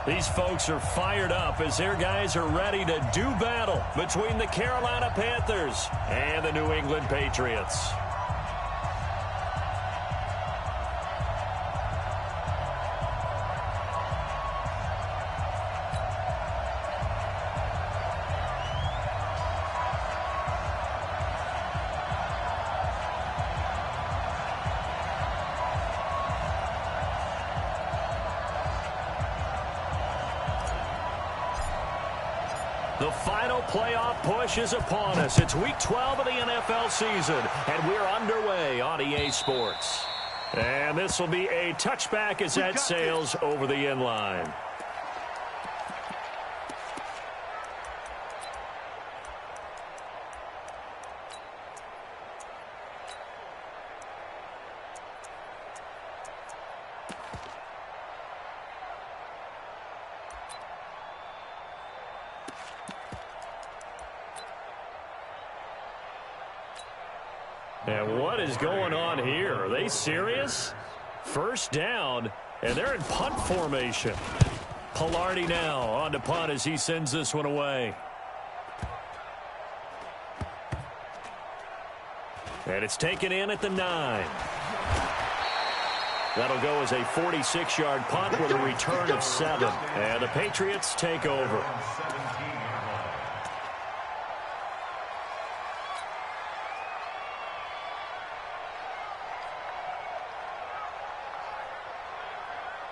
These folks are fired up as their guys are ready to do battle between the Carolina Panthers and the New England Patriots. The final playoff push is upon us. It's Week 12 of the NFL season, and we're underway on EA Sports. And this will be a touchback as that sails over the end line. And what is going on here? Are they serious? First down, and they're in punt formation. Pilardi now on to punt as he sends this one away. And it's taken in at the 9. That'll go as a 46-yard punt with a return of 7. And the Patriots take over.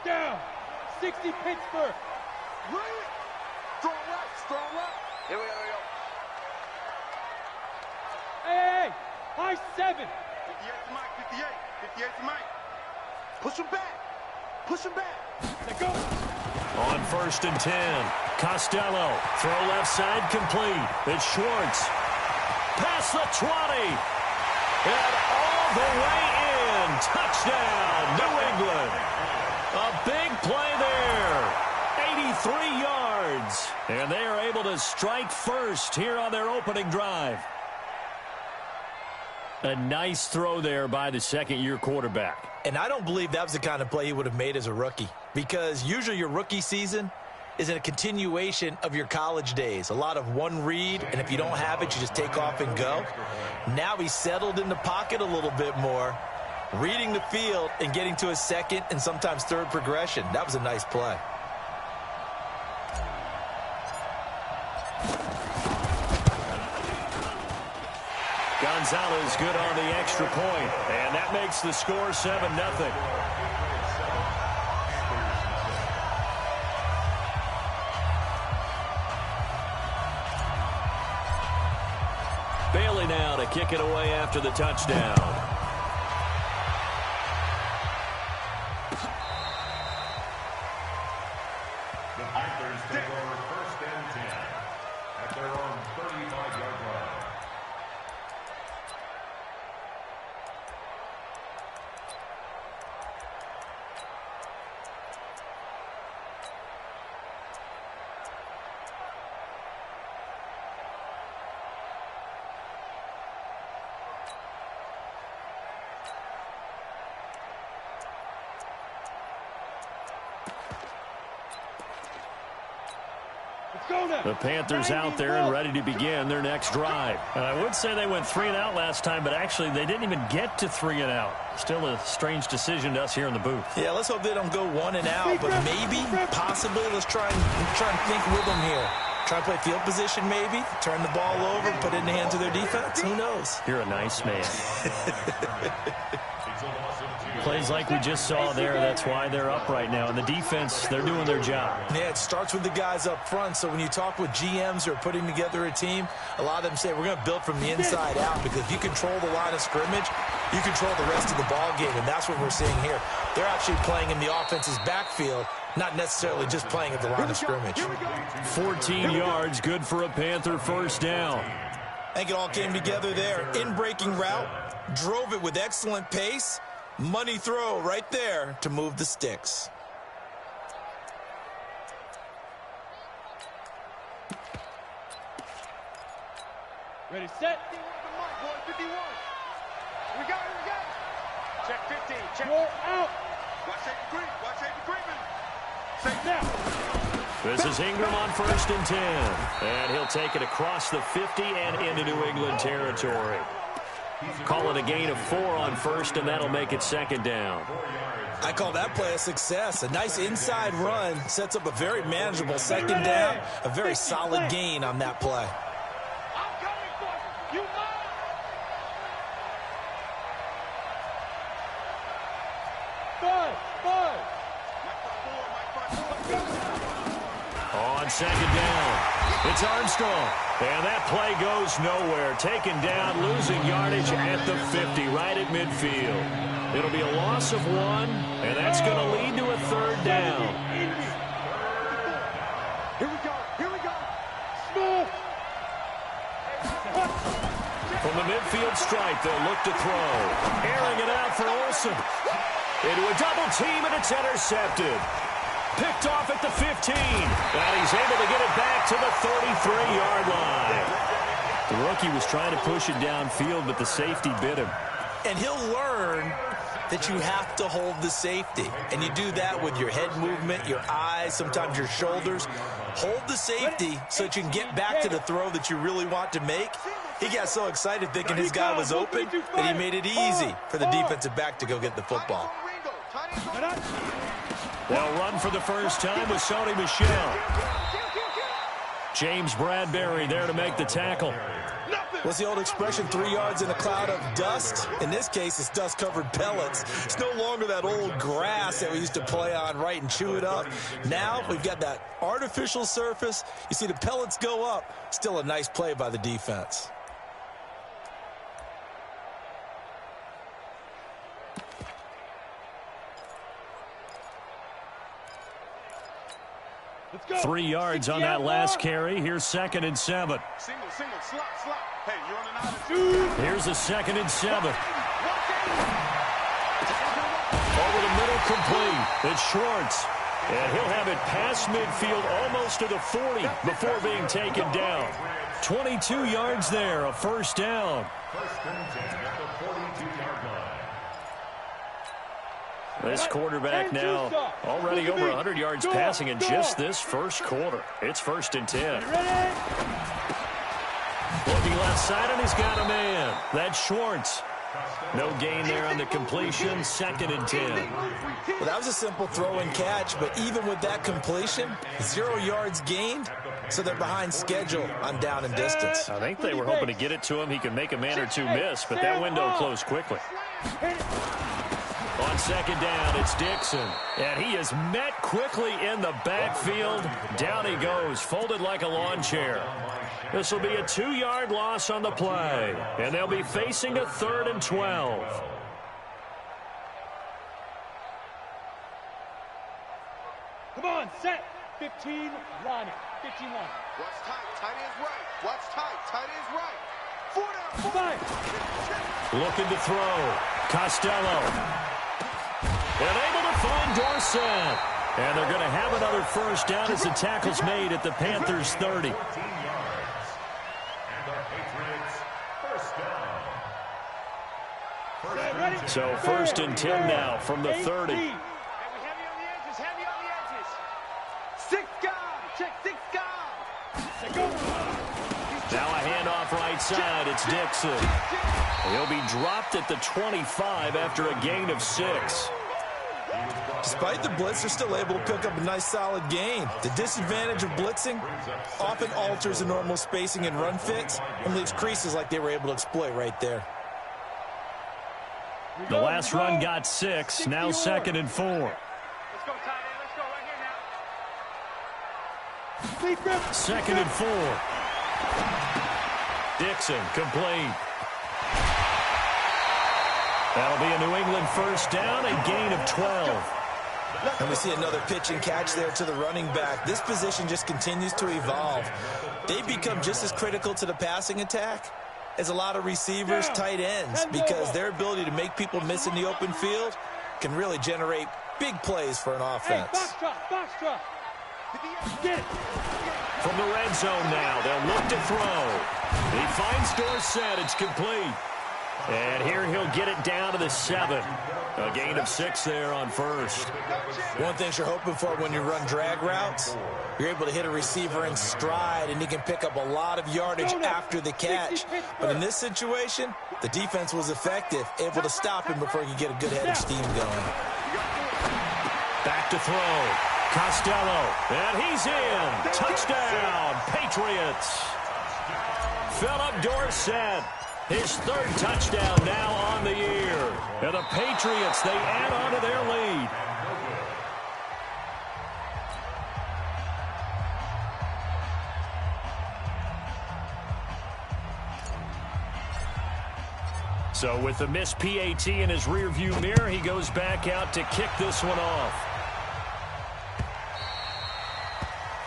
Down. 60 Pittsburgh. Right. Strong right. Here we go. Hey. High 7. 58 to Mike. 58 to Mike. Push him back. Let go. On 1st and 10. Costello. Throw left side complete. It's Schwartz. Past the 20. And all the way in. Touchdown, New England. A big play there. 83 yards. And they are able to strike first here on their opening drive. A nice throw there by the second-year quarterback. And I don't believe that was the kind of play he would have made as a rookie, because usually your rookie season is a continuation of your college days. A lot of one read, and if you don't have it, you just take off and go. Now he's settled in the pocket a little bit more, reading the field and getting to his second and sometimes third progression. That was a nice play. Gonzalez good on the extra point, and that makes the score 7-0. Bailey now to kick it away after the touchdown. The Panthers take over 1st and 10 at their own 35-yard line. The Panthers out there and ready to begin their next drive. And I would say they went 3 and out last time, but actually they didn't even get to 3 and out. Still a strange decision to us here in the booth. Yeah, let's hope they don't go 1 and out, but maybe, possibly, let's try and think with them here. Try and play field position maybe, turn the ball over, put it in the hands of their defense. Who knows? You're a nice man. Plays like we just saw there, that's why they're up right now. And the defense, they're doing their job. Yeah, it starts with the guys up front. So when you talk with GMs who are putting together a team, a lot of them say we're going to build from the inside out, because if you control the line of scrimmage, you control the rest of the ball game, and that's what we're seeing here. They're actually playing in the offense's backfield, not necessarily just playing at the line of scrimmage. 14 yards, good for a Panther first down. I think it all came together there. In-breaking route, drove it with excellent pace. Money throw right there to move the sticks. Ready, set. 51. We got it. Check 15. Check. Roll out. Watch Safety Green. Say Now. This is Ingram on 1st and 10. And he'll take it across the 50 and into New England territory. Call it a gain of 4 on 1st, and that'll make it 2nd down. I call that play a success. A nice inside run sets up a very manageable 2nd down. A very solid gain on that play. I'm coming for you. You On 2nd down, it's Armstrong. And that play goes nowhere. Taken down, losing yardage at the 50, right at midfield. It'll be a loss of 1, and that's going to lead to a 3rd down. Here we go. Here we go. Smooth. From the midfield stripe, they'll look to throw. Airing it out for Olsen. Into a double team, and it's intercepted. Picked off at the 15. And he's able to get it back to the 33-yard line. The rookie was trying to push it downfield, but the safety bit him. And he'll learn that you have to hold the safety. And you do that with your head movement, your eyes, sometimes your shoulders. Hold the safety so that you can get back to the throw that you really want to make. He got so excited thinking his guy was open that he made it easy for the defensive back to go get the football. They'll run for the first time with Sony Michel. James Bradbury there to make the tackle. What's the old expression, 3 yards in a cloud of dust? In this case, it's dust-covered pellets. It's no longer that old grass that we used to play on, right, and chew it up. Now we've got that artificial surface. You see the pellets go up. Still a nice play by the defense. Let's go. 3 yards on that last carry. Here's 2nd and 7. Single, slot. Hey, you're on an out. Here's a 2nd and 7. Over the middle, complete. It's Schwartz. And he'll have it past midfield almost to the 40 before being taken down. 22 yards there, a 1st down. 1st and 10 at the 42-yard line. This quarterback now already over 100 yards passing in just this 1st quarter. It's 1st and 10. Looking left side, and he's got a man. That's Schwartz. No gain there on the completion. 2nd and 10. Well, that was a simple throw and catch, but even with that completion, 0 yards gained, so they're behind schedule on down and distance. I think they were hoping to get it to him. He could make a man or two miss, but that window closed quickly. On 2nd down, it's Dixon. And he is met quickly in the backfield. Down he goes, folded like a lawn chair. This will be a 2-yard loss on the play. And they'll be facing a 3rd and 12. Come on, set. 15, line it. 15 line. Watch tight ends right. Watch tight ends right. 4 down. 5. Looking to throw. Costello. And able to find Dorsett. And they're going to have another 1st down as the tackle's made at the Panthers' 30. 14 yards. And the Patriots, 1st down. So 1st and 10 now from the 30. Heavy on the edges. 6 guys. Check 6 guys. Go. Now a handoff right side. It's Dixon. He'll be dropped at the 25 after a gain of 6. Despite the blitz, they're still able to pick up a nice solid gain. The disadvantage of blitzing often alters the normal spacing and run fits and leaves creases like they were able to exploit right there. The last run got 6. Now 2nd and 4. Let's go, tight end. Let's go right here now. 2nd and 4. Dixon complete. That'll be a New England 1st down, a gain of 12. And we see another pitch and catch there to the running back. This position just continues to evolve. They become just as critical to the passing attack as a lot of receivers, tight ends, because their ability to make people miss in the open field can really generate big plays for an offense. Box drop. Get it. From the red zone now, they'll look to throw. He finds Dorsett. It's complete. And here he'll get it down to the 7. A gain of 6 there on first. One thing you're hoping for when you run drag routes, you're able to hit a receiver in stride, and he can pick up a lot of yardage after the catch. But in this situation, the defense was effective, able to stop him before he could get a good head of steam going. Back to throw. Costello. And he's in. Touchdown, Patriots. Philip Dorsett. His 3rd touchdown now on the year. And the Patriots, they add on to their lead. So with the missed PAT in his rearview mirror, he goes back out to kick this one off.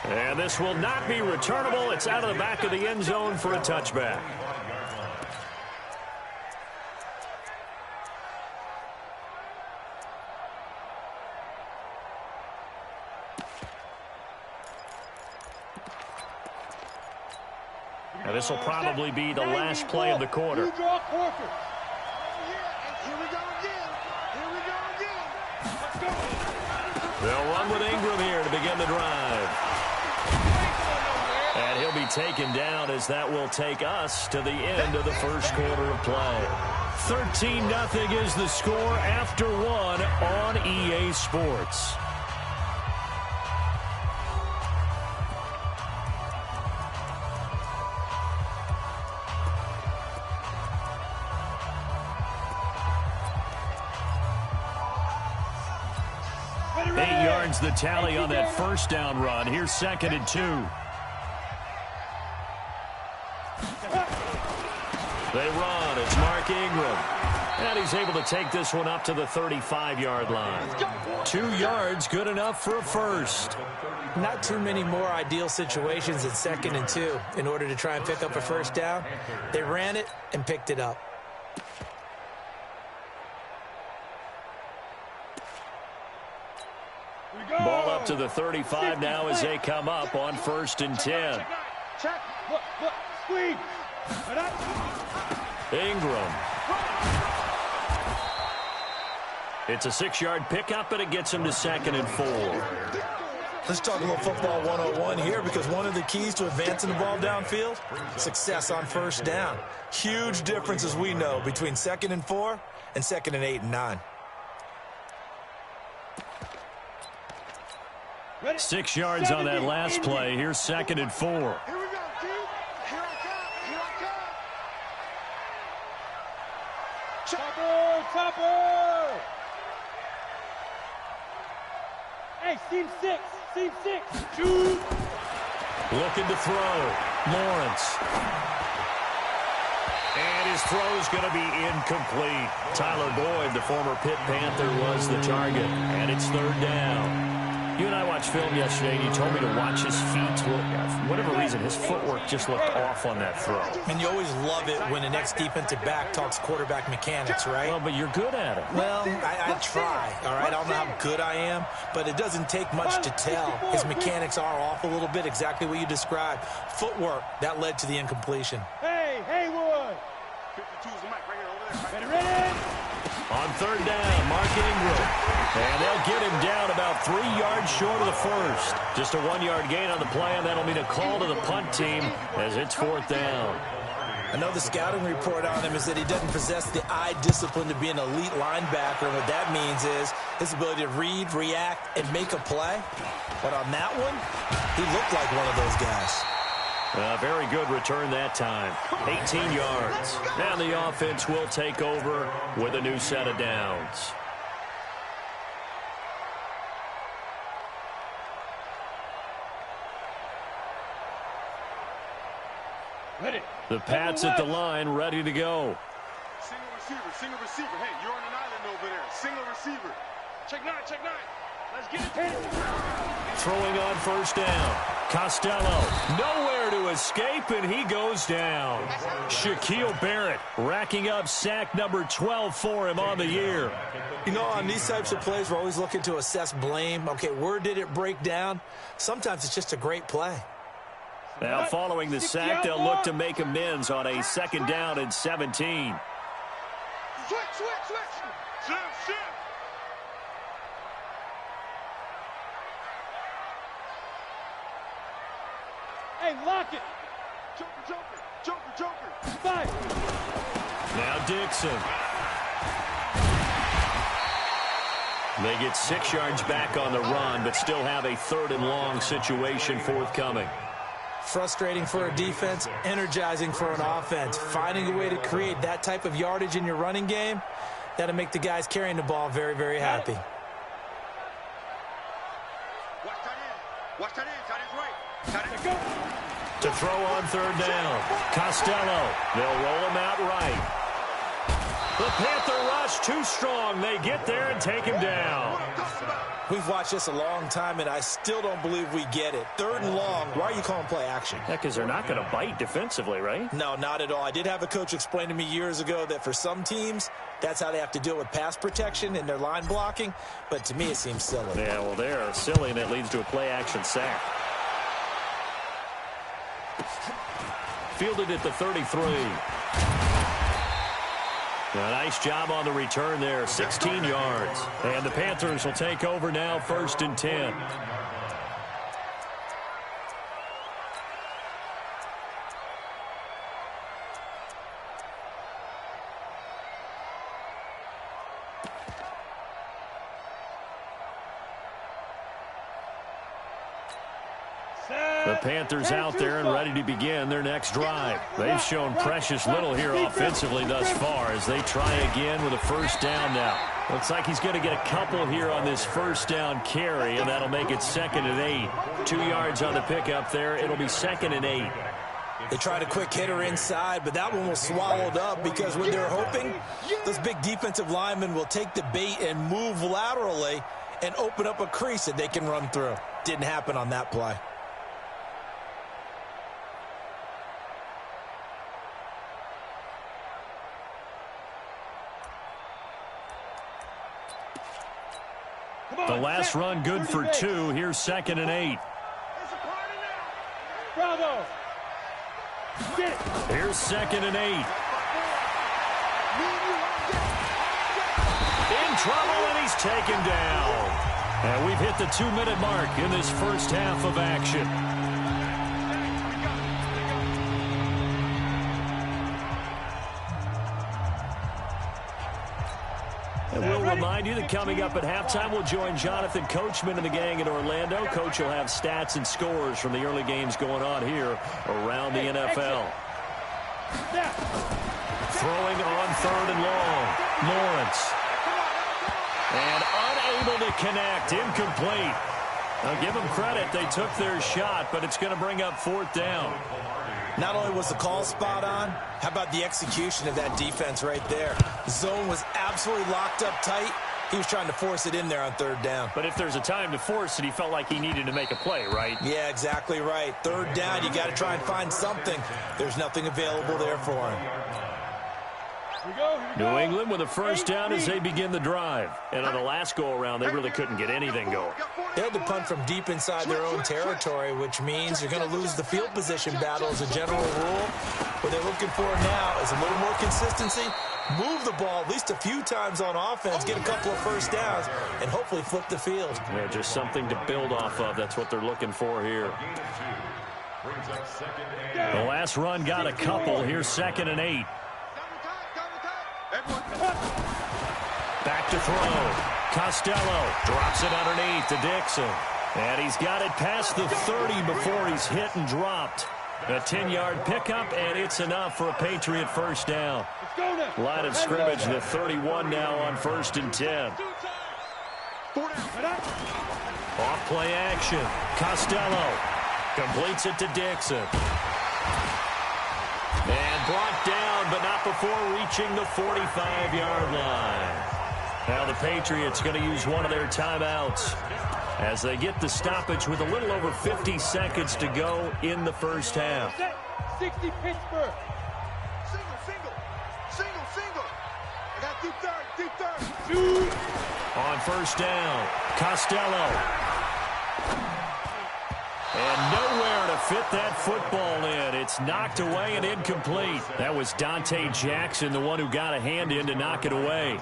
And this will not be returnable. It's out of the back of the end zone for a touchback. Now this will probably be the last play of the quarter. Here we go again. Let's go. They'll run with Ingram here to begin the drive. And he'll be taken down as that will take us to the end of the first quarter of play. 13-0 is the score after 1 on EA Sports. The tally on that first down run. Here's 2nd and 2. They run. It's Mark Ingram. And he's able to take this one up to the 35-yard line. 2 yards, good enough for a first. Not too many more ideal situations at 2nd and 2 in order to try and pick up a first down. They ran it and picked it up. Ball up to the 35 now as they come up on 1st and 10. Check. Look. Squeeze. Ingram. It's a 6-yard pickup, and it gets him to 2nd and 4. Let's talk a little football 101 here, because one of the keys to advancing the ball downfield, success on first down. Huge difference, as we know, between 2nd and 4 and 2nd and 8 and 9. 6 yards on that last play. Here's 2nd and 4. Here we go, dude. Here I come. Chopper. Hey, seam 6. Shoot. Looking to throw. Lawrence. And his throw is going to be incomplete. Tyler Boyd, the former Pitt Panther, was the target. And it's 3rd down. You and I watched film yesterday, and you told me to watch his feet. For whatever reason, his footwork just looked off on that throw. And you always love it when the next defensive back talks quarterback mechanics, right? Well, but you're good at it. Well, I try, all right? I don't know how good I am, but it doesn't take much to tell. His mechanics are off a little bit, exactly what you described. Footwork, that led to the incompletion. Hey, Haywood. 52 is the mic right here over there. Ready? On 3rd down, Mark Ingram. And they'll get him down about 3 yards short of the first. Just a 1-yard gain on the play, and that'll mean a call to the punt team as it's 4th down. I know the scouting report on him is that he doesn't possess the eye discipline to be an elite linebacker. And what that means is his ability to read, react, and make a play. But on that one, he looked like one of those guys. A very good return that time. 18 yards. Now the offense will take over with a new set of downs. Ready. The Pats at the line, ready to go. Single receiver. Hey, you're on an island over there. Single receiver. Check nine. Let's get it. Throwing on 1st down. Costello, nowhere to escape, and he goes down. Shaquille Barrett racking up sack number 12 for him on the year. You know, on these types of plays, we're always looking to assess blame. Okay, where did it break down? Sometimes it's just a great play. Now, following the sack, they'll look to make amends on a 2nd down and 17. Switch. Shift. Hey, lock it. Joker. Fight. Now Dixon. They get 6 yards back on the run, but still have a 3rd and long situation forthcoming. Frustrating for a defense, energizing for an offense. Finding a way to create that type of yardage in your running game, that'll make the guys carrying the ball very, very happy. Watch that in. Tight end's right. To throw on 3rd down. Costello. They'll roll him out right. The Panther rush too strong. They get there and take him down. We've watched this a long time, and I still don't believe we get it. 3rd and long. Why are you calling play action? Yeah, because they're not going to bite defensively, right? No, not at all. I did have a coach explain to me years ago that for some teams, that's how they have to deal with pass protection and their line blocking. But to me, it seems silly. Yeah, well, they're silly, and it leads to a play action sack. Fielded at the 33. A nice job on the return there, 16 yards. And the Panthers will take over now, 1st and 10. The Panthers out there and ready to begin their next drive. They've shown precious little here offensively thus far as they try again with a 1st down now. Looks like he's going to get a couple here on this 1st down carry, and that'll make it 2nd and 8. 2 yards on the pickup there. It'll be 2nd and 8. They tried a quick hitter inside, but that one was swallowed up because what they're hoping, those big defensive linemen will take the bait and move laterally and open up a crease that they can run through. Didn't happen on that play. The last run good for 2. Here's 2nd and 8. Bravo. Get it. Here's 2nd and 8. In trouble, and he's taken down. And we've hit the 2-minute mark in this 1st half of action. And we'll remind you that coming up at halftime, we'll join Jonathan Coachman and the gang in Orlando. Coach will have stats and scores from the early games going on here around the NFL. Throwing on 3rd and long. Lawrence. And unable to connect. Incomplete. Now give them credit. They took their shot, but it's going to bring up 4th down. Not only was the call spot on, how about the execution of that defense right there? The zone was absolutely locked up tight. He was trying to force it in there on 3rd down. But if there's a time to force it, he felt like he needed to make a play, right? Yeah, exactly right. 3rd down, you got to try and find something. There's nothing available there for him. New England with a 1st down as they begin the drive. And on the last go-around, they really couldn't get anything going. They had to punt from deep inside their own territory, which means you're going to lose the field position battle as a general rule. What they're looking for now is a little more consistency, move the ball at least a few times on offense, get a couple of 1st downs, and hopefully flip the field. Yeah, just something to build off of. That's what they're looking for here. The last run got a couple. Here's 2nd and 8. Back to throw. Costello drops it underneath to Dixon. And he's got it past the 30 before he's hit and dropped. A 10-yard pickup, and it's enough for a Patriot 1st down. Line of scrimmage, the 31 now on 1st and 10. Off play action. Costello completes it to Dixon. And blocked down, but not before reaching the 45-yard line. Now the Patriots going to use one of their timeouts as they get the stoppage with a little over 50 seconds to go in the 1st half. 60 Pittsburgh. Single. I got deep third. On 1st down, Costello. And nowhere to fit that football in. It's knocked away and incomplete. That was Dante Jackson, the one who got a hand in to knock it away.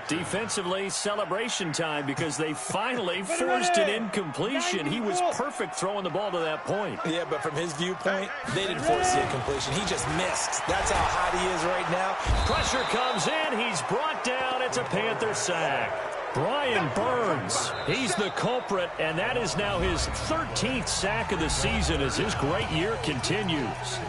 Defensively, celebration time because they finally forced an incompletion. He was perfect throwing the ball to that point. Yeah, but from his viewpoint, they didn't force the incompletion. He just missed. That's how hot he is right now. Pressure comes in. He's brought down. It's a Panther sack. Brian Burns, he's the culprit, and that is now his 13th sack of the season as his great year continues.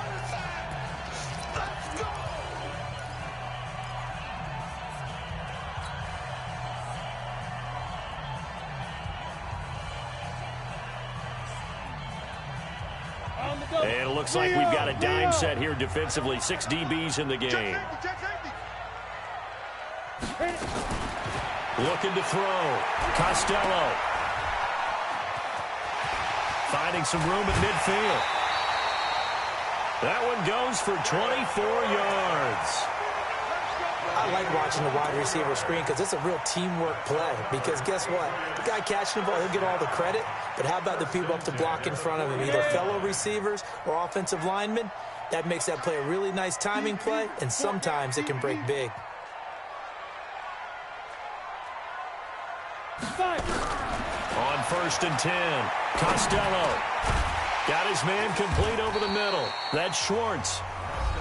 And it looks like we've got a dime set here defensively. 6 DBs in the game. Looking to throw. Costello. Finding some room at midfield. That one goes for 24 yards. I like watching the wide receiver screen because it's a real teamwork play. Because guess what? The guy catching the ball, he'll get all the credit. But how about the people up to block in front of him? Either fellow receivers or offensive linemen. That makes that play a really nice timing play, and sometimes it can break big. On 1st and 10, Costello got his man complete over the middle. That's Schwartz.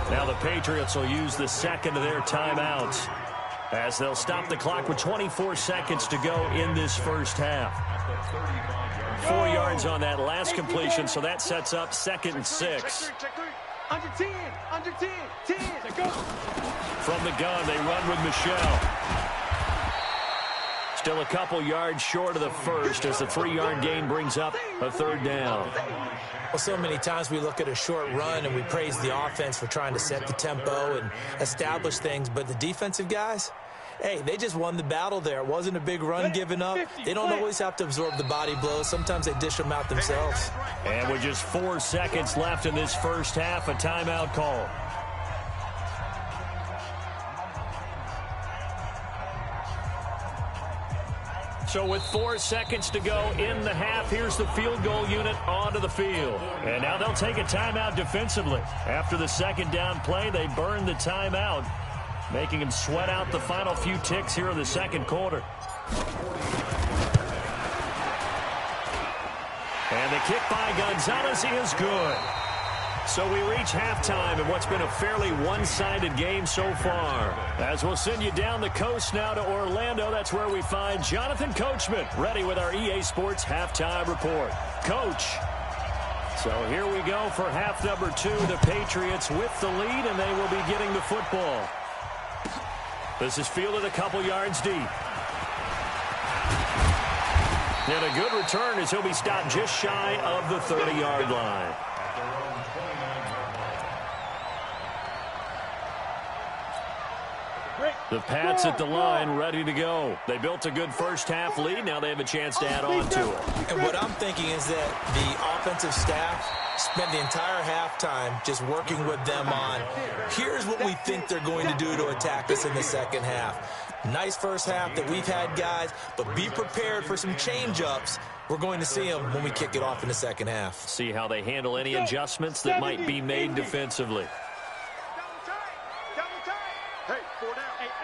Now the Patriots will use the second of their timeouts as they'll stop the clock with 24 seconds to go in this first half. 4 yards on that last completion, so that sets up 2nd and 6. Under 10, under 10, 10. Go. From the gun, they run with Michelle. Still a couple yards short of the first as the 3-yard gain brings up a 3rd down. Well, so many times we look at a short run and we praise the offense for trying to set the tempo and establish things, but the defensive guys, hey, they just won the battle there. It wasn't a big run given up. They don't always have to absorb the body blows. Sometimes they dish them out themselves. And with just 4 seconds left in this first half, a timeout call. So with 4 seconds to go in the half, here's the field goal unit onto the field. And now they'll take a timeout defensively. After the 2nd down play, they burn the timeout, making him sweat out the final few ticks here in the 2nd quarter. And the kick by Gonzalez is good. So we reach halftime in what's been a fairly one-sided game so far. As we'll send you down the coast now to Orlando, that's where we find Jonathan Coachman ready with our EA Sports Halftime Report. Coach. So here we go for half number 2. The Patriots with the lead, and they will be getting the football. This is fielded a couple yards deep. And a good return as he'll be stopped just shy of the 30-yard line. The Pats at the line, ready to go. They built a good first half lead. Now they have a chance to add on to it. And what I'm thinking is that the offensive staff spent the entire halftime just working with them on, here's what we think they're going to do to attack us in the second half. Nice first half that we've had, guys, but be prepared for some change-ups. We're going to see them when we kick it off in the second half. See how they handle any adjustments that might be made defensively.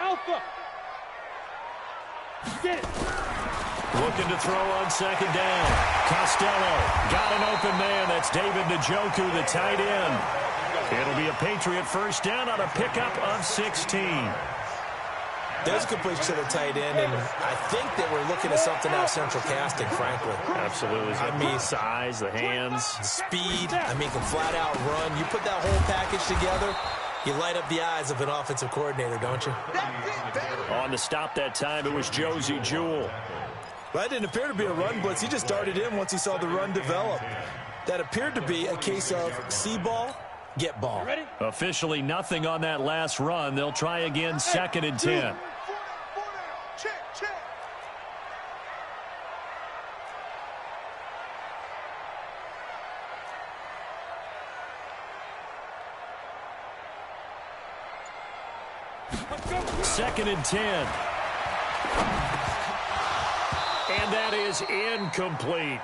Alpha. Get it. Looking to throw on 2nd down. Costello got an open man. That's David Njoku, the tight end. It'll be a Patriot first down on a pickup of 16. There's a completion to the tight end, and I think that we're looking at something out of central casting, frankly. Absolutely. I mean, the size, the hands. The speed. I mean, can flat out run. You put that whole package together, you light up the eyes of an offensive coordinator, don't you? On the stop that time, it was Josie Jewell. Well, that didn't appear to be a run blitz. He just darted in once he saw the run develop. That appeared to be a case of see ball, get ball. Ready? Officially nothing on that last run. They'll try again 2nd and 10. Check, check. Second and 10. And that is incomplete.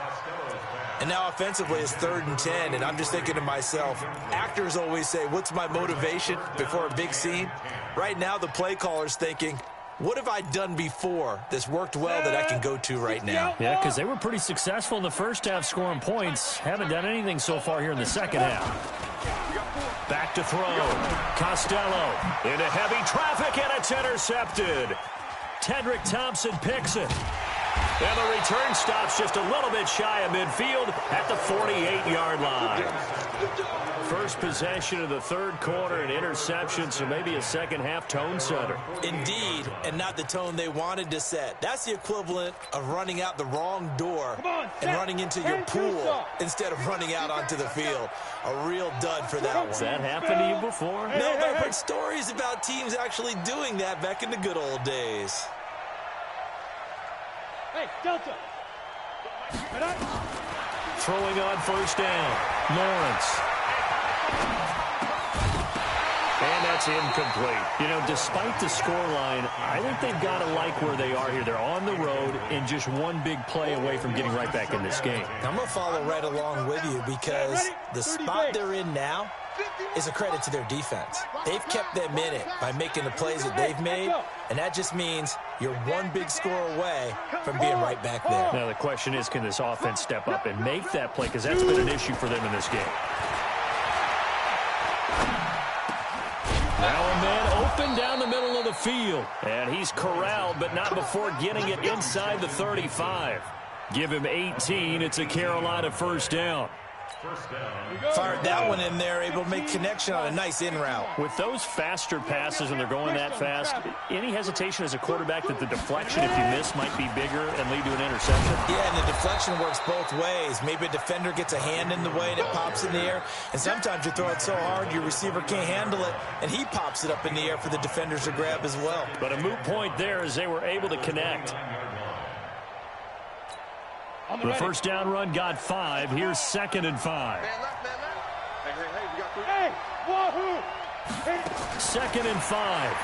And now offensively it's 3rd and 10, and I'm just thinking to myself, actors always say, what's my motivation before a big scene? Right now the play caller's thinking, what have I done before that's worked well that I can go to right now? Yeah, because they were pretty successful in the first half scoring points. Haven't done anything so far here in the second half. Back to throw. Costello into heavy traffic, and it's intercepted. Tedrick Thompson picks it. And the return stops just a little bit shy of midfield at the 48-yard line. First possession of the third quarter, an interception, so maybe a second-half tone setter. Indeed, and not the tone they wanted to set. That's the equivalent of running out the wrong door and running into your pool instead of running out onto the field. A real dud for that one. Has that happened to you before? No, but I've heard stories about teams actually doing that back in the good old days. Hey, Delta. Throwing on first down. Lawrence. And that's incomplete. You know, despite the scoreline, I think they've got to like where they are here. They're on the road and just one big play away from getting right back in this game. I'm going to follow right along with you because the spot they're in now is a credit to their defense. They've kept them in it by making the plays that they've made, and that just means you're one big score away from being right back there. Now the question is, can this offense step up and make that play? Because that's been an issue for them in this game. Now a man open down the middle of the field. And he's corralled, but not before getting it inside the 35. Give him 18. It's a Carolina first down. Fired that one in there, able to make connection on a nice in route. With those faster passes and they're going that fast, any hesitation as a quarterback that the deflection, if you miss, might be bigger and lead to an interception? Yeah, and the deflection works both ways. Maybe a defender gets a hand in the way and it pops in the air, and sometimes you throw it so hard your receiver can't handle it, and he pops it up in the air for the defenders to grab as well. But a moot point there as they were able to connect. The first down run got 5. Here's 2nd and 5. Hey, wahoo! 2nd and 5.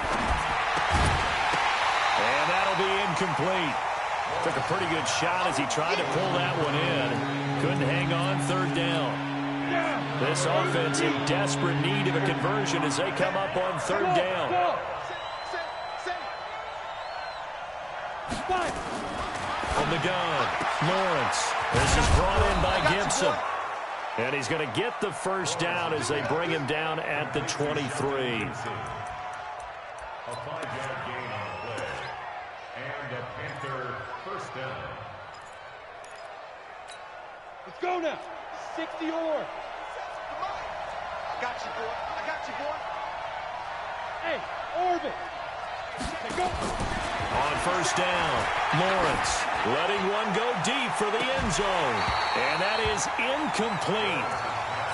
And that'll be incomplete. Took a pretty good shot as he tried to pull that one in. Couldn't hang on, 3rd down. This offense in desperate need of a conversion as they come up on 3rd down. From the gun, Lawrence. This is brought in by Gibson. And he's going to get the first down as they bring him down at the 23. A 5-yard gain on the play. And a Panther first down. Let's go now. 60 or. I got you, boy. I got you, boy. Hey, Orbit. Go. On first down, Lawrence letting one go deep for the end zone. And that is incomplete.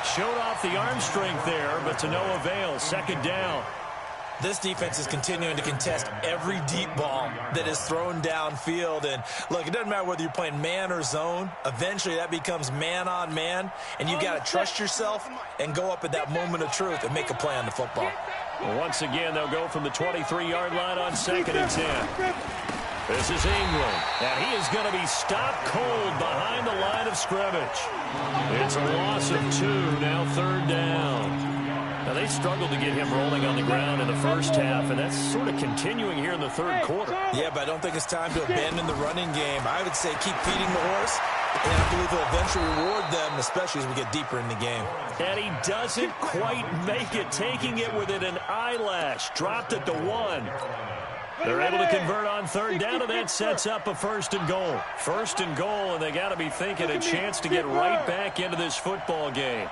Showed off the arm strength there, but to no avail. 2nd down. This defense is continuing to contest every deep ball that is thrown downfield. And look, it doesn't matter whether you're playing man or zone. Eventually that becomes man on man, and you got to trust yourself and go up at that moment of truth and make a play on the football. Once again, they'll go from the 23-yard line on 2nd and 10. This is Ingram, and he is going to be stopped cold behind the line of scrimmage. It's a loss of 2, now 3rd down. Now, they struggled to get him rolling on the ground in the first half, and that's sort of continuing here in the 3rd quarter. Yeah, but I don't think it's time to abandon the running game. I would say keep feeding the horse, and I believe he'll eventually reward them, especially as we get deeper in the game. And he doesn't quite make it, taking it within an eyelash. Dropped it to 1. They're able to convert on 3rd down, and that sets up a 1st and goal. 1st and goal, and they got to be thinking a chance to get right back into this football game.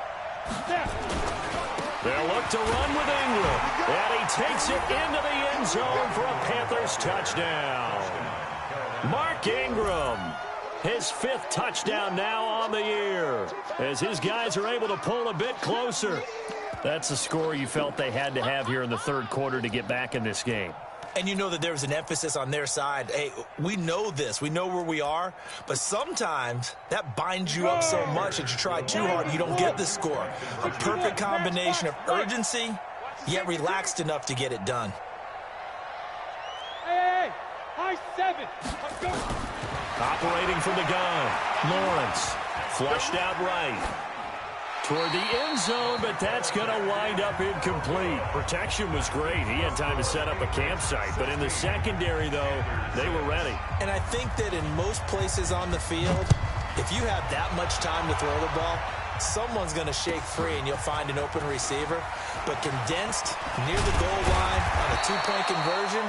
They'll look to run with Ingram, and he takes it into the end zone for a Panthers touchdown. Mark Ingram, his 5th touchdown now on the year, as his guys are able to pull a bit closer. That's the score you felt they had to have here in the 3rd quarter to get back in this game. And you know that there was an emphasis on their side. Hey, we know this. We know where we are. But sometimes that binds you up so much that you try too hard and you don't get the score. A perfect combination of urgency, yet relaxed enough to get it done. Hey, high 7. Operating from the gun, Lawrence Flushed out right. Toward the end zone, but that's going to wind up incomplete. Protection was great. He had time to set up a campsite. But in the secondary, though, they were ready. And I think that in most places on the field, if you have that much time to throw the ball, someone's going to shake free and you'll find an open receiver. But condensed near the goal line on a two-point conversion,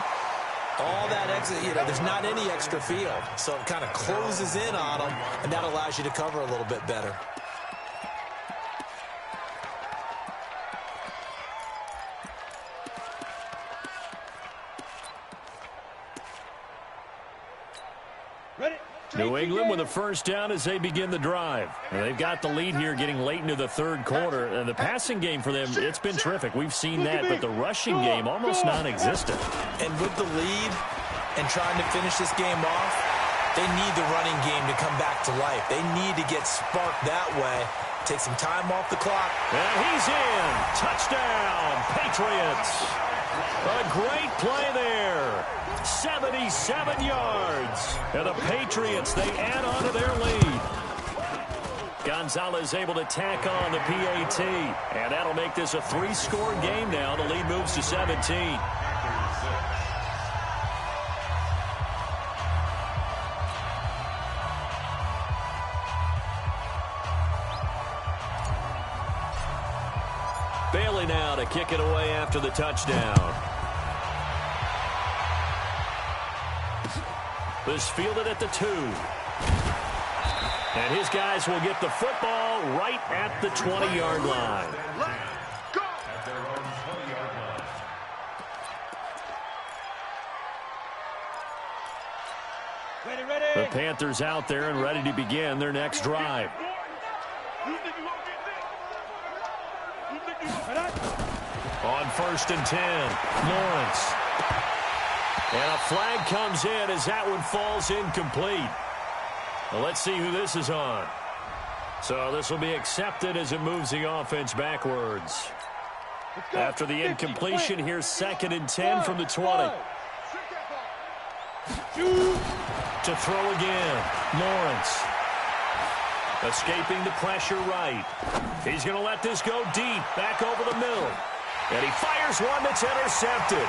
all that exit, there's not any extra field. So it kind of closes in on them, and that allows you to cover a little bit better. New England with a first down as they begin the drive. And they've got the lead here getting late into the third quarter. And the passing game for them, it's been terrific. We've seen that, but the rushing game almost non-existent. And with the lead and trying to finish this game off, they need the running game to come back to life. They need to get sparked that way. Take some time off the clock. And he's in. Touchdown, Patriots. A great play there. 77 yards. And the Patriots, they add on to their lead. Gonzalez able to tack on the PAT. And that'll make this a 3-score game now. The lead moves to 17. Bailey now to kick it away after the touchdown. This fielded at the 2. And his guys will get the football right at the 20-yard line. At their own 20-yard line. The Panthers out there and ready to begin their next drive. On 1st and 10, Lawrence. And a flag comes in as that one falls incomplete. Well, let's see who this is on. So this will be accepted as it moves the offense backwards. After the incompletion, here's 2nd and 10 from the 20. To throw again, Lawrence. Escaping the pressure right. He's going to let this go deep, back over the middle. And he fires one that's intercepted.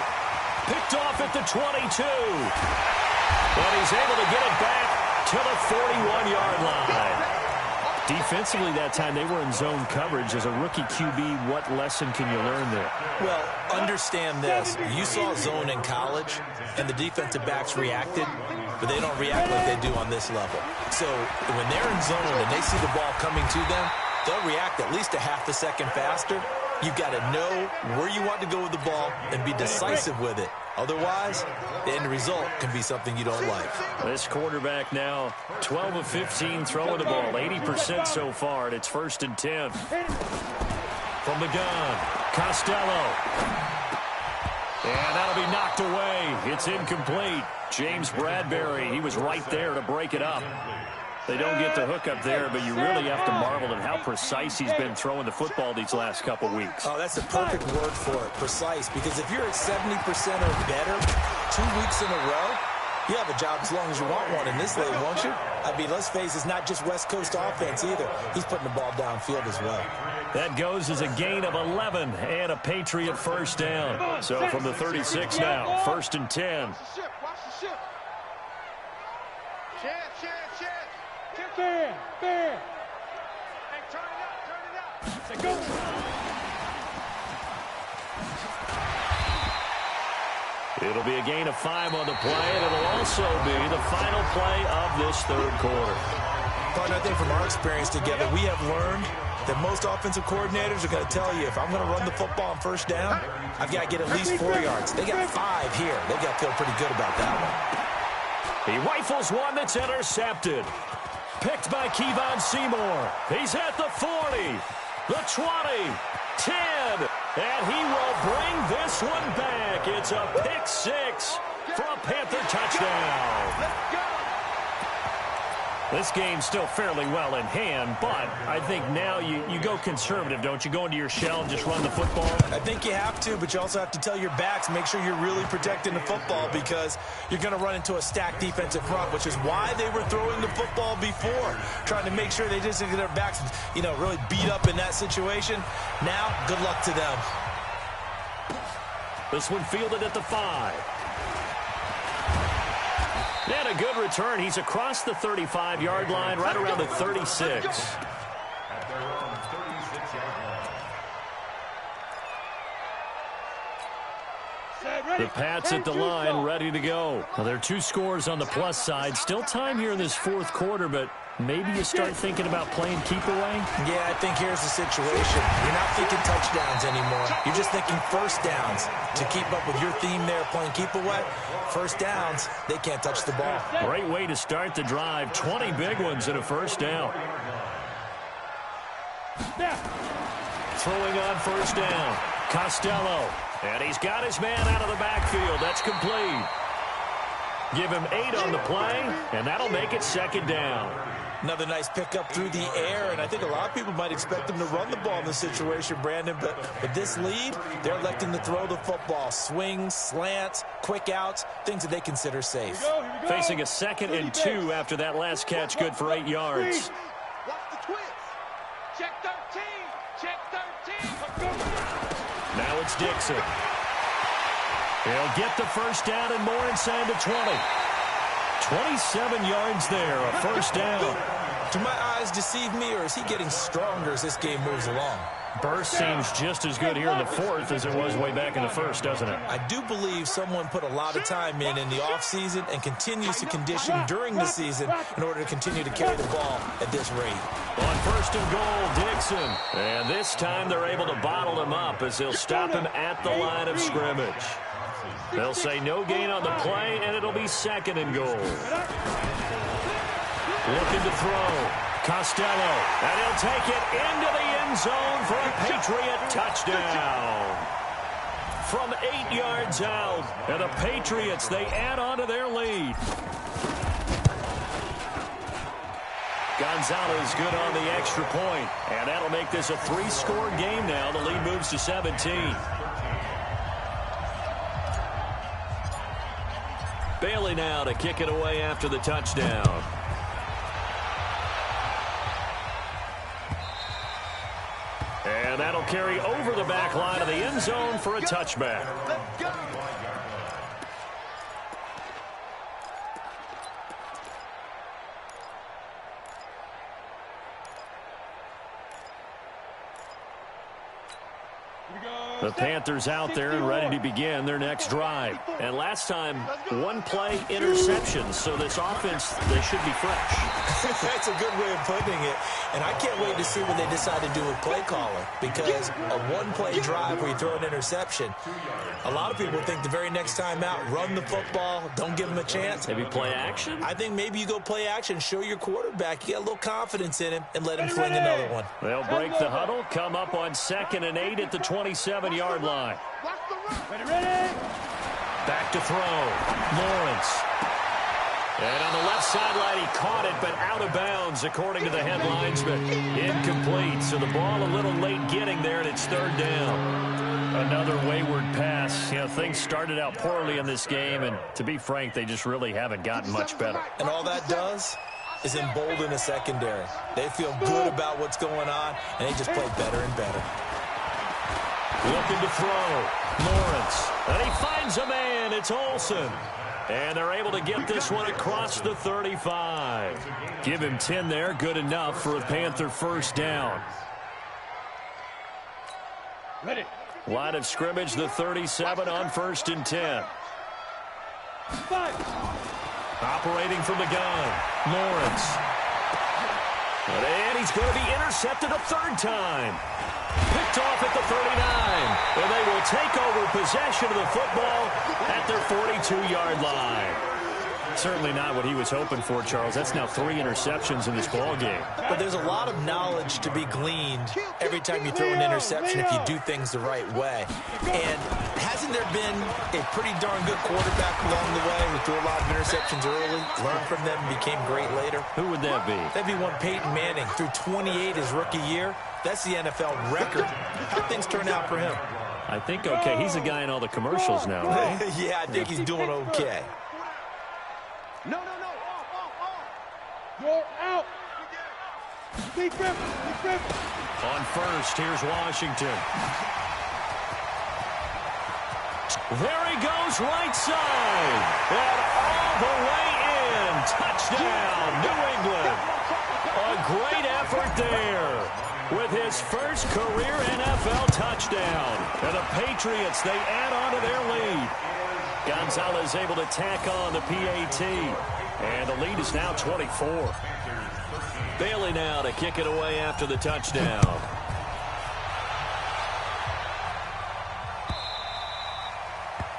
Picked off at the 22. And he's able to get it back to the 41-yard line. Defensively that time, they were in zone coverage. As a rookie QB, what lesson can you learn there? Well, understand this. You saw zone in college, and the defensive backs reacted, but they don't react like they do on this level. So when they're in zone and they see the ball coming to them, they'll react at least a half a second faster. You've got to know where you want to go with the ball and be decisive with it. Otherwise, the end result can be something you don't like. This quarterback now 12 of 15 throwing the ball, 80% so far, and it's 1st and 10. From the gun, Costello. And that'll be knocked away. It's incomplete. James Bradbury, he was right there to break it up. They don't get the hook up there, but you really have to marvel at how precise he's been throwing the football these last couple weeks. Oh, that's a perfect word for it, precise, because if you're at 70% or better 2 weeks in a row, you have a job as long as you want one in this league, won't you? I mean, let's face it, it's not just West Coast offense either. He's putting the ball downfield as well. That goes as a gain of 11 and a Patriot first down. So from the 36 now, 1st and 10. Watch the ship. Chance. Fair. Hey, turn it out. Say go. It'll be a gain of 5 on the play, and it'll also be the final play of this third quarter. Partner, I think from our experience together, we have learned that most offensive coordinators are going to tell you, if I'm going to run the football on 1st down, I've got to get at least 4 yards. They got 5 here. They've got to feel pretty good about that one. He rifles one that's intercepted. Picked by Kevon Seymour. He's at the 40, the 20, 10, and he will bring this one back. It's a pick 6 for a Panther touchdown. This game's still fairly well in hand, but I think now you go conservative, don't you? Go into your shell and just run the football? I think you have to, but you also have to tell your backs, make sure you're really protecting the football because you're going to run into a stacked defensive front, which is why they were throwing the football before, trying to make sure they just get their backs, really beat up in that situation. Now, good luck to them. This one fielded at the 5. And a good return. He's across the 35-yard line, right around the 36. At their own 36-yard line. The Pats at the line, ready to go. Well, there are 2 scores on the plus side. Still time here in this fourth quarter, but maybe you start thinking about playing keep away? Yeah, I think here's the situation. You're not thinking touchdowns anymore. You're just thinking first downs. To keep up with your theme there, playing keep away, first downs, they can't touch the ball. Great way to start the drive. 20 big ones and a first down. Throwing on first down. Costello. And he's got his man out of the backfield. That's complete. Give him 8 on the play, and that'll make it second down. Another nice pickup through the air, and I think a lot of people might expect them to run the ball in this situation, Brandon, but with this lead, they're electing to throw the football. Swings, slants, quick outs, things that they consider safe. Here we go. Facing a 2nd and 2 after that last catch, good for 8 yards. Watch the twist. Check 13. Check 13. Now it's Dixon. He'll get the first down and more inside the 20. 27 yards there, a first down. Do my eyes deceive me, or is he getting stronger as this game moves along? Burst seems just as good here in the fourth as it was way back in the first, doesn't it? I do believe someone put a lot of time in the offseason and continues to condition during the season in order to continue to carry the ball at this rate. On first and goal, Dixon. And this time they're able to bottle him up as they'll stop him at the line of scrimmage. They'll say no gain on the play, and it'll be 2nd and goal. Looking to throw. Costello. And he'll take it into the end zone for a Patriot touchdown. From 8 yards out. And the Patriots, they add on to their lead. Gonzalez good on the extra point. And that'll make this a 3-score game now. The lead moves to 17. Bailey now to kick it away after the touchdown. And that'll carry over the back line of the end zone for a touchback. Let's go. The Panthers out there and ready to begin their next drive. And last time, 1-play interceptions. So this offense, they should be fresh. That's a good way of putting it. And I can't wait to see what they decide to do with play calling. Because a 1-play drive where you throw an interception, a lot of people think the very next time out, run the football, don't give them a chance. Maybe play action? I think maybe you go play action, show your quarterback, you get a little confidence in him, and let him fling another one. They'll break the huddle, come up on 2nd and 8 at the 27-yard line. Watch the run. Ready. Back to throw. Lawrence. And on the left sideline, he caught it, but out of bounds, according to the head linesman. Incomplete, so the ball a little late getting there, and it's 3rd down. Another wayward pass. Things started out poorly in this game, and to be frank, they just really haven't gotten much better. And all that does is embolden the secondary. They feel good about what's going on, and they just play better and better. Looking to throw. Lawrence. And he finds a man. It's Olsen. And they're able to get this one across the 35. Give him 10 there. Good enough for a Panther first down. Ready. Line of scrimmage, the 37 on 1st and 10. Operating from the gun. Lawrence. And he's going to be intercepted a 3rd time. Picked off at the 39. And they will take over possession of the football at their 42-yard line. Certainly not what he was hoping for, Charles. That's now 3 interceptions in this ball game. But there's a lot of knowledge to be gleaned every time you throw an interception if you do things the right way. And hasn't there been a pretty darn good quarterback along the way who threw a lot of interceptions early, learned from them, and became great later? Who would that be? That'd be one Peyton Manning. Threw 28 his rookie year. That's the NFL record. How things turn out for him? I think okay. He's a guy in all the commercials now, right? Yeah, I think he's doing okay. No. Off. You're out. Be grip. On first, here's Washington. There he goes, right side. And all the way in. Touchdown, New England. A great effort there with his first career NFL touchdown. And the Patriots, they add on to their lead. Gonzalez able to tack on the PAT. And the lead is now 24. Bailey now to kick it away after the touchdown.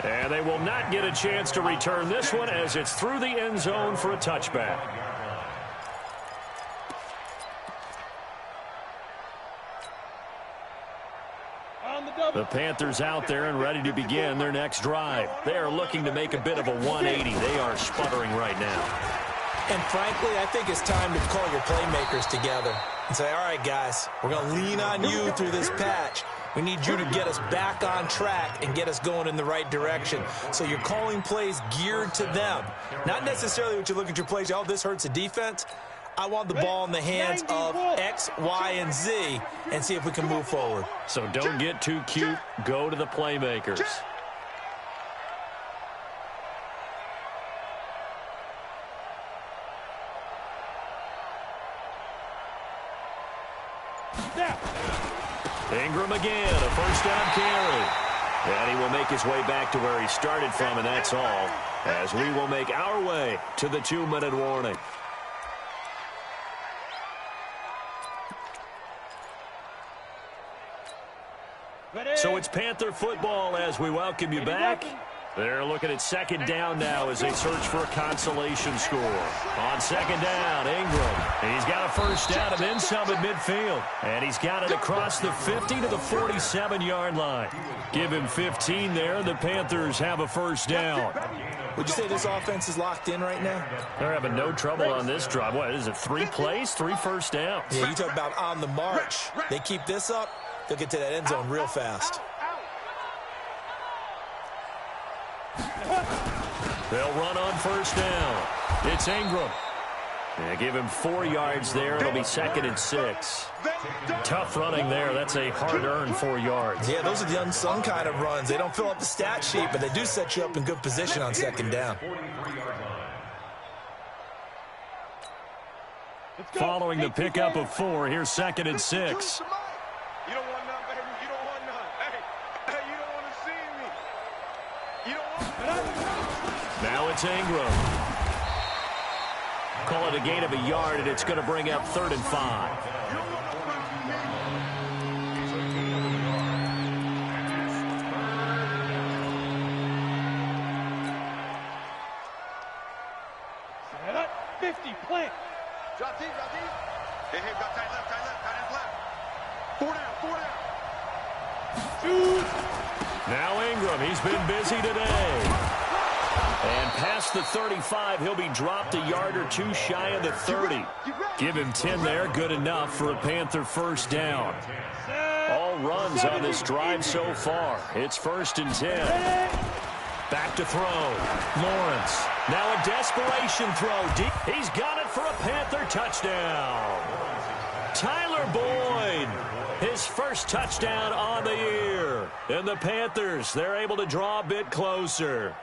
And they will not get a chance to return this one as it's through the end zone for a touchback. The Panthers out there and ready to begin their next drive. They are looking to make a bit of a 180. They are sputtering right now. And frankly, I think it's time to call your playmakers together and say, all right, guys, we're going to lean on you through this patch. We need you to get us back on track and get us going in the right direction. So you're calling plays geared to them. Not necessarily what you look at your plays, oh, this hurts the defense. I want the ball in the hands of X, Y, and Z and see if we can move forward. So don't get too cute. Go to the playmakers. Ingram again, a first down carry. And he will make his way back to where he started from, and that's all, as we will make our way to the 2-minute warning. So it's Panther football as we welcome you back. They're looking at second down now as they search for a consolation score. On second down, Ingram. He's got a first down and then some at midfield. And he's got it across the 50 to the 47-yard line. Give him 15 there. The Panthers have a first down. Would you say this offense is locked in right now? They're having no trouble on this drive. What is it, 3 plays, 3 first downs? Yeah, you talk about on the march. They keep this up, they'll get to that end zone real fast. They'll run on first down. It's Ingram. Yeah, give him 4 yards there. It'll be 2nd and 6. Tough running there. That's a hard-earned 4 yards. Yeah, those are the unsung kind of runs. They don't fill up the stat sheet, but they do set you up in good position on second down. Following the pickup of 4, here's 2nd and 6. You don't want none, baby. You don't want none. Hey, you don't want to see me. You don't want none. Now it's Ingram. Call it a gain of a yard, and it's going to bring up 3rd and 5. Set up, 50, plant. Drop deep. Hey, got tight left. 4 down. Now Ingram, he's been busy today. And past the 35, he'll be dropped a yard or 2 shy of the 30. Give him 10 there, good enough for a Panther first down. All runs on this drive so far. It's 1st and 10. Back to throw. Lawrence. Now a desperation throw. Deep. He's got it for a Panther touchdown. Tyler Boyd. His first touchdown on the year. And the Panthers, they're able to draw a bit closer.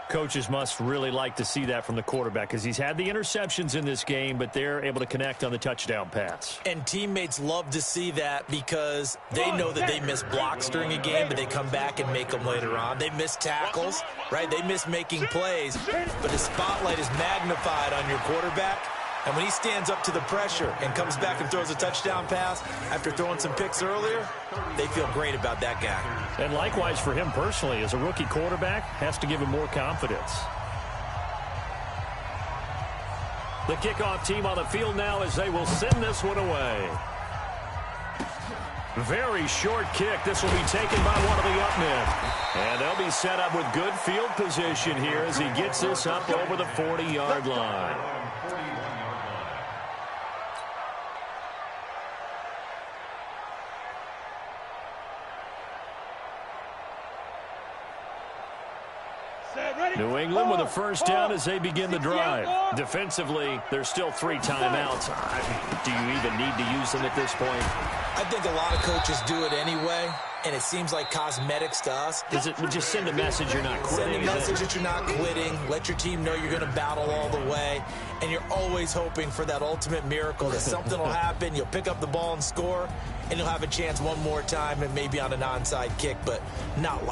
Coaches must really like to see that from the quarterback because he's had the interceptions in this game, but they're able to connect on the touchdown pass. And teammates love to see that because they know that they miss blocks during a game, but they come back and make them later on. They miss tackles, right? They miss making plays, but the spotlight is magnified on your quarterback, And when he stands up to the pressure and comes back and throws a touchdown pass after throwing some picks earlier, they feel great about that guy. And likewise for him personally, as a rookie quarterback, has to give him more confidence. The kickoff team on the field now as they will send this one away. Very short kick. This will be taken by one of the up men. And they'll be set up with good field position here as he gets this up over the 40-yard line. New England with a first down as they begin the drive. Defensively, there's still 3 timeouts. Do you even need to use them at this point? I think a lot of coaches do it anyway, and it seems like cosmetics to us. Does it just send a message you're not quitting? Send a message that you're not quitting. Let your team know you're going to battle all the way, and you're always hoping for that ultimate miracle that something will happen, you'll pick up the ball and score, and you'll have a chance one more time and maybe on an onside kick, but not like